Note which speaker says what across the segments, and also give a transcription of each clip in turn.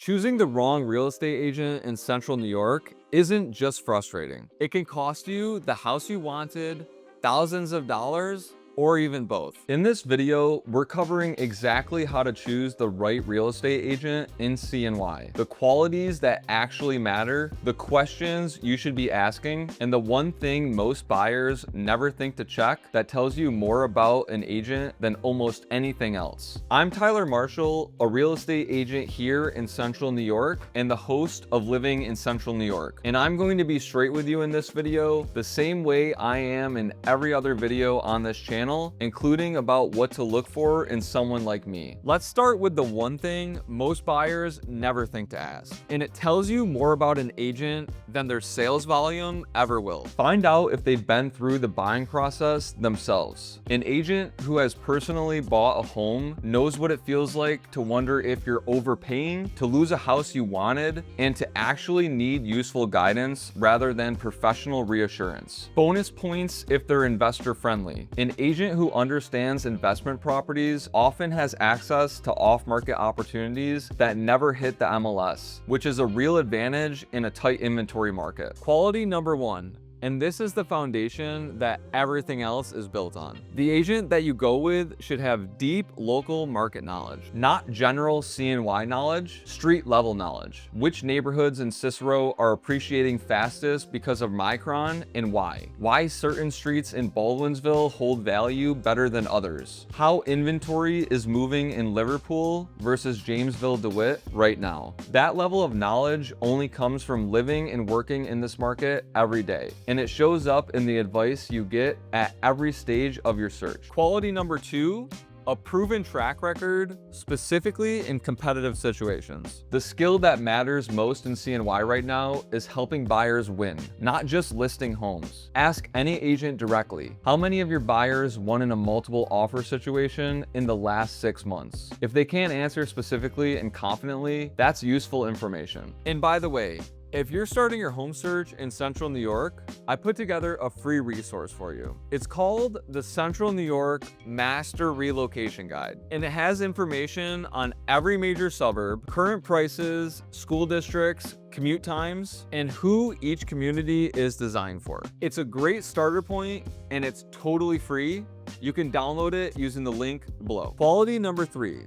Speaker 1: Choosing the wrong real estate agent in central New York isn't just frustrating. It can cost you the house you wanted, thousands of dollars, or even both. In this video, we're covering exactly how to choose the right real estate agent in CNY, the qualities that actually matter, the questions you should be asking, and the one thing most buyers never think to check that tells you more about an agent than almost anything else. I'm Tyler Marshall, a real estate agent here in Central New York and the host of Living in Central New York. And I'm going to be straight with you in this video, the same way I am in every other video on this channel, including about what to look for in someone like me. Let's start with the one thing most buyers never think to ask, and it tells you more about an agent than their sales volume ever will. Find out if they've been through the buying process themselves. An agent who has personally bought a home knows what it feels like to wonder if you're overpaying, to lose a house you wanted, and to actually need useful guidance rather than professional reassurance. Bonus points if they're investor friendly. An agent who understands investment properties often has access to off-market opportunities that never hit the MLS, which is a real advantage in a tight inventory market. Quality number one. And this is the foundation that everything else is built on. The agent that you go with should have deep local market knowledge, not general CNY knowledge, street level knowledge. Which neighborhoods in Cicero are appreciating fastest because of Micron and why? Why certain streets in Baldwinsville hold value better than others? How inventory is moving in Liverpool versus Jamesville-DeWitt right now? That level of knowledge only comes from living and working in this market every day. And it shows up in the advice you get at every stage of your search. Quality number two, a proven track record, specifically in competitive situations. The skill that matters most in CNY right now is helping buyers win, not just listing homes. Ask any agent directly, how many of your buyers won in a multiple offer situation in the last 6 months? If they can't answer specifically and confidently, that's useful information. And by the way, if you're starting your home search in Central New York, I put together a free resource for you. It's called the Central New York Master Relocation Guide, and it has information on every major suburb, current prices, school districts, commute times, and who each community is designed for. It's a great starter point, and it's totally free. You can download it using the link below. Quality number three,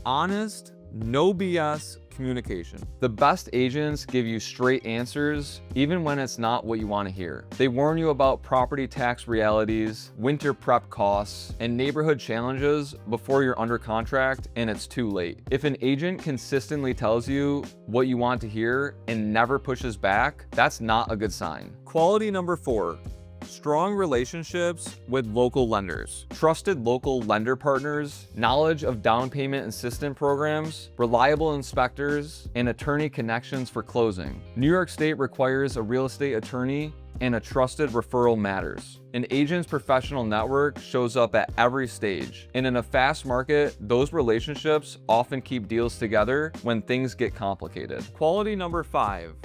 Speaker 1: honest, no BS communication. The best agents give you straight answers, even when it's not what you want to hear. They warn you about property tax realities, winter prep costs, and neighborhood challenges before you're under contract and it's too late. If an agent consistently tells you what you want to hear and never pushes back, that's not a good sign. Quality number four, strong relationships with local lenders. Trusted local lender partners, knowledge of down payment assistance programs, reliable inspectors, and attorney connections for closing. New York State requires a real estate attorney, and a trusted referral matters. An agent's professional network shows up at every stage, and in a fast market, those relationships often keep deals together when things get complicated. Quality number five,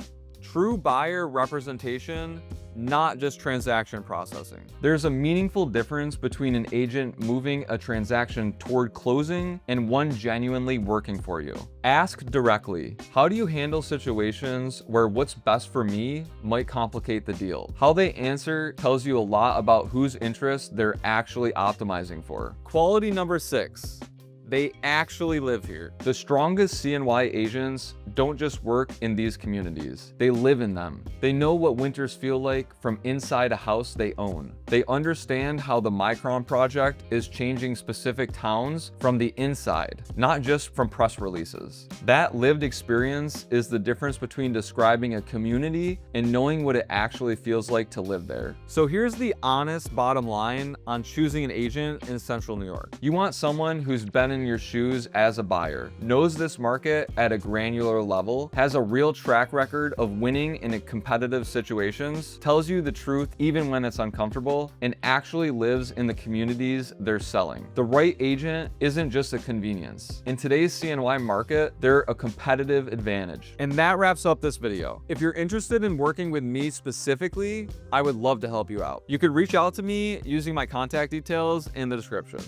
Speaker 1: true buyer representation, not just transaction processing. There's a meaningful difference between an agent moving a transaction toward closing and one genuinely working for you. Ask directly, how do you handle situations where what's best for me might complicate the deal? How they answer tells you a lot about whose interests they're actually optimizing for. Quality number six, they actually live here. The strongest CNY agents don't just work in these communities, they live in them. They know what winters feel like from inside a house they own. They understand how the Micron project is changing specific towns from the inside, not just from press releases. That lived experience is the difference between describing a community and knowing what it actually feels like to live there. So here's the honest bottom line on choosing an agent in Central New York. You want someone who's been in your shoes as a buyer, knows this market at a granular level, has a real track record of winning in competitive situations, tells you the truth even when it's uncomfortable, and actually lives in the communities they're selling. The right agent isn't just a convenience. In today's CNY market, they're a competitive advantage. And that wraps up this video. If you're interested in working with me specifically, I would love to help you out. You could reach out to me using my contact details in the description.